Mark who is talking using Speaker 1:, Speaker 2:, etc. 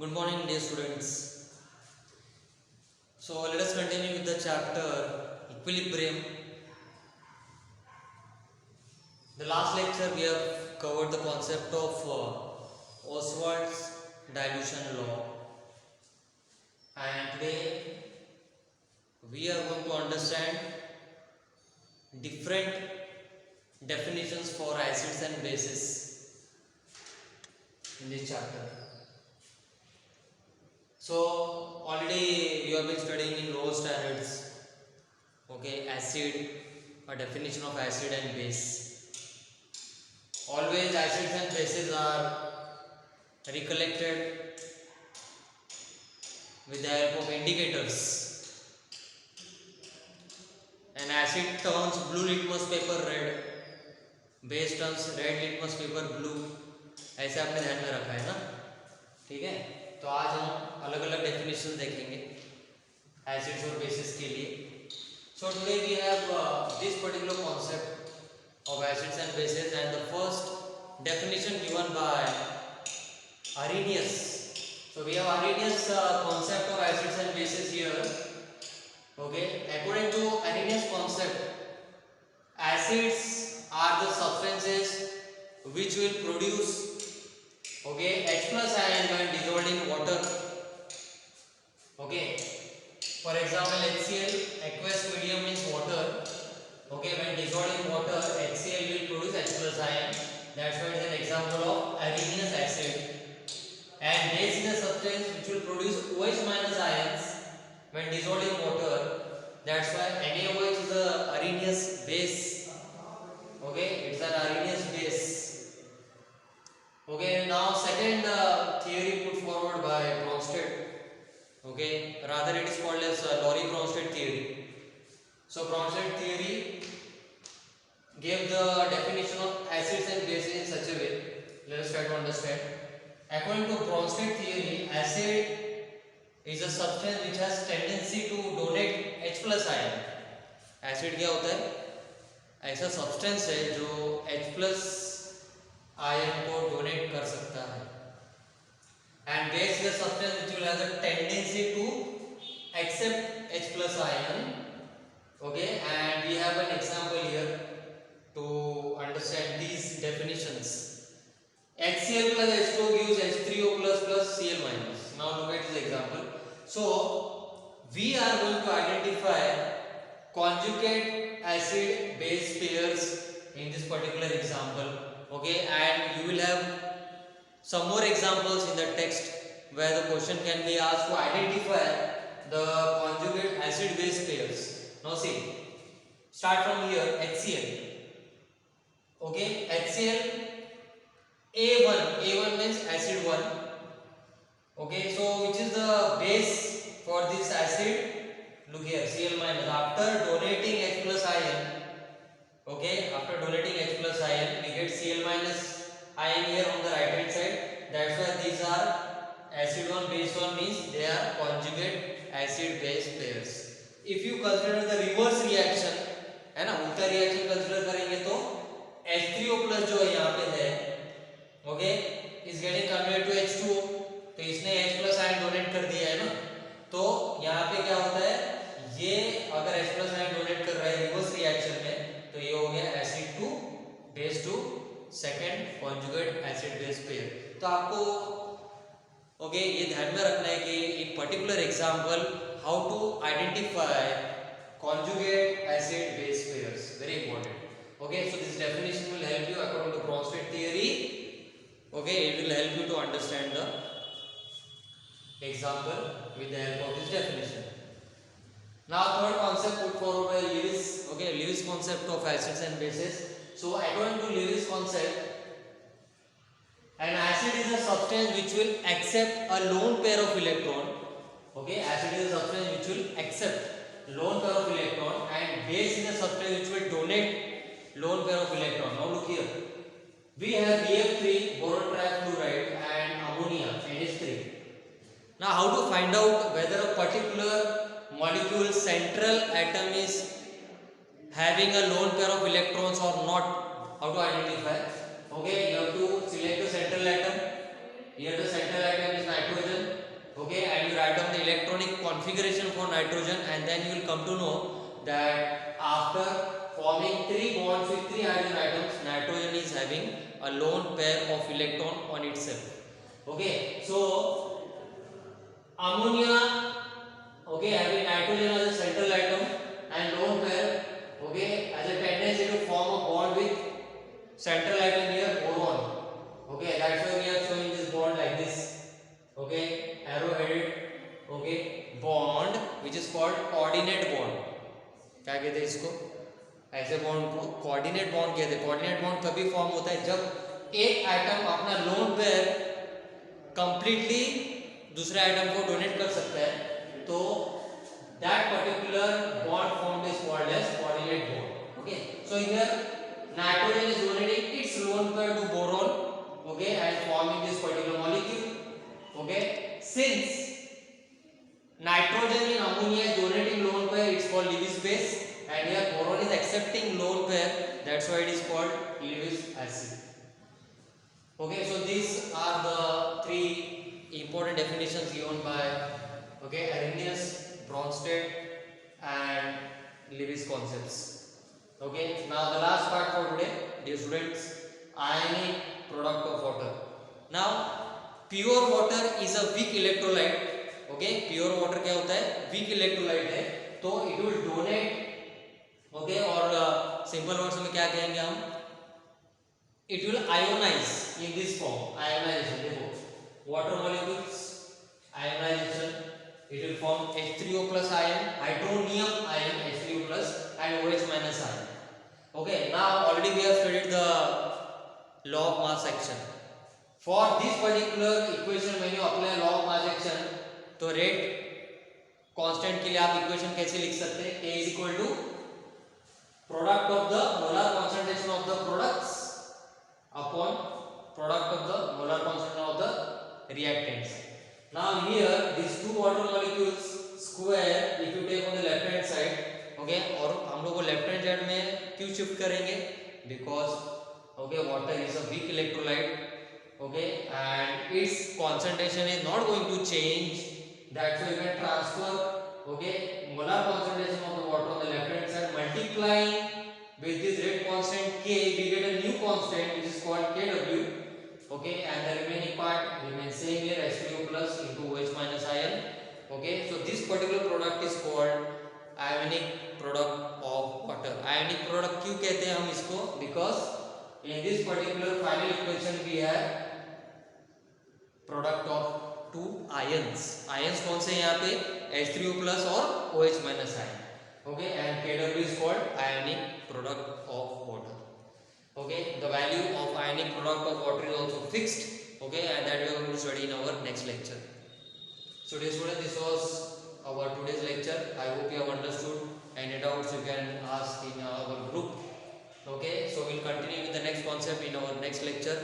Speaker 1: Good morning, dear students. So let us continue with the chapter equilibrium. The last lecture we have covered the concept of Ostwald's dilution law, and today we are going to understand different definitions for acids and bases in this chapter. So already you have been studying in lower standards, okay, acid, a definition of acid and base. Always acids and bases are recollected with the help of indicators. An acid turns blue litmus paper red, base turns red litmus paper blue. ऐसे आपने ध्यान में रखा है ना, ठीक है। तो आज हम अलग अलग डेफिनेशन देखेंगे एसिड्स और बेसिस के लिए। So today we have this particular concept of acids and bases, and the first definition given by Arrhenius. So we have Arrhenius concept of acids and bases here. Okay, according to Arrhenius concept, acids are the substances which will produce, okay, H plus ion when dissolved in water. Okay, for example, HCl, aqueous medium means water. Okay, when dissolved in water, HCl will produce H plus ion. That's why it is an example of Arrhenius acid. And base is a substance which will produce OH minus ions when dissolved in water. That's why NaOH is a Arrhenius base. Okay, it's an Arrhenius base. Okay, now second theory put forward by Bronsted. Okay, rather it is called as Lorry-Bronsted theory. So Bronsted theory gave the definition of acids and bases in such a way. Let us try to understand. According to Bronsted theory, acid is a substance which has tendency to donate H plus ion. Acid क्या होता है? ऐसा substance है जो H plus ion को donate कर सकता है. And base is a substance which will have a tendency to accept H plus ion. Okay, and we have an example here to understand these definitions. HCl plus H2O gives H3O plus Cl minus. Now look at this example. So we are going to identify conjugate acid base pairs in this particular example. Okay, and you will have some more examples in the text where the question can be asked to identify the conjugate acid base pairs. Now see, start from here, HCl. Okay, HCl A1 means acid 1. Okay, so which is the base for this acid? Look here, Cl minus. After donating H plus ion, okay, after donating H plus ion, we get Cl minus ion here on the right hand side. That's why these are acid 1 base 1 means they are conjugate acid base pairs. If you consider the reverse reaction, है ना, उल्टा reaction consider करेंगे तो H3O plus जो है यहाँ पे है, okay, is getting converted to H2O, तो इसने H plus ion डोनेट कर दिया है ना, तो यहाँ पे क्या होता है, ये अगर H plus ion डोनेट कर रहा है रिवर्स रिएक्शन में, तो ये हो गया acid two base two second conjugate acid base pair. तो आपको ओके ये ध्यान में रखना है कि in particular example how to identify conjugate acid base pairs, very important. Okay, so this definition will help you according to Bronsted theory. Okay, it will help you to understand the example with the help of this definition. Now third concept put forward by Lewis. Okay, Lewis concept of acids and bases. So according to Lewis concept, an acid is a substance which will accept a lone pair of electron. Okay, acid is a substance which will accept lone pair of electron, and base is a substance which will donate lone pair of electron. Now look here, we have BF3, boron trifluoride, and ammonia, NH3. Now how to find out whether a particular molecule central atom is having a lone pair of electrons or not? How to identify? Okay, you have to select the central atom. Here the central atom is nitrogen. configuration for nitrogen, and then you will come to know that after forming 3 bonds with 3 hydrogen atoms, nitrogen is having a lone pair of electron on itself. Okay, so ammonia, okay, having nitrogen as a central atom and lone pair, okay, has a tendency to form a bond with central atom here, boron. Okay, that's why we are showing this bond like this. Okay, arrow headed, okay, bond which is called coordinate bond. क्या कहते हैं इसको? ऐसे bond को coordinate bond कहते हैं. Coordinate bond तभी form होता है जब एक एटम अपना लोन पेयर कंप्लीटली दूसरे एटम को डोनेट कर सकता है, तो that particular bond formed is called as coordinate bond. Okay, so here nitrogen is donating its lone pair to boron, okay, and forming this particular molecule. Okay, since nitrogen in ammonia is donating lone pair, it's called Lewis base, and here boron is accepting lone pair, that's why it is called Lewis acid. Okay, so these are the 3 important definitions given by, okay, Arrhenius, Bronsted and Lewis concepts. Okay, now the last part for today, dear students, ionic product of water. Now pure water is a weak electrolyte. Okay, pure water क्या होता है? Weak electrolyte है, तो it will donate, okay, और simple words में क्या कहेंगे हम? It will ionize in this form. Ionization, देखो water molecules ionization, it will form H3O plus ion, hydronium ion H3O plus and OH minus ion. Okay, now already we have studied the law of mass action. For this particular equation when you apply law of mass action, तो rate constant के लिए आप equation कैसे लिख सकते हैं? K is equal to product of the molar concentration of the products upon product of the molar concentration of the reactants. Now here these two water molecules square, if you take on the left hand side, okay, और हम लोग को left hand side में क्यों shift करेंगे? Because okay water is a weak electrolyte, okay, and it's concentration is not going to change, that's why you can transfer, okay, molar concentration of the water on the left hand side, multiplying with this rate constant K, we get a new constant which is called Kw, okay, and the remaining part remains same here, H3O plus into OH minus ion. Okay, so this particular product is called ionic product of water. Ionic product क्यों कहते हैं हम इसको? Because in this particular final equation we have product of 2 ions. Ions कौन से हैं यहाँ पे? H3O plus और OH minus ion. Okay, and Kw is called ionic product of water. Okay, the value of ionic product of water is also fixed. Okay, and that we are going to study in our next lecture. So dear students, this was our today's lecture. I hope you have understood. Any doubts you can ask in our group. Okay, so we'll continue with the next concept in our next lecture.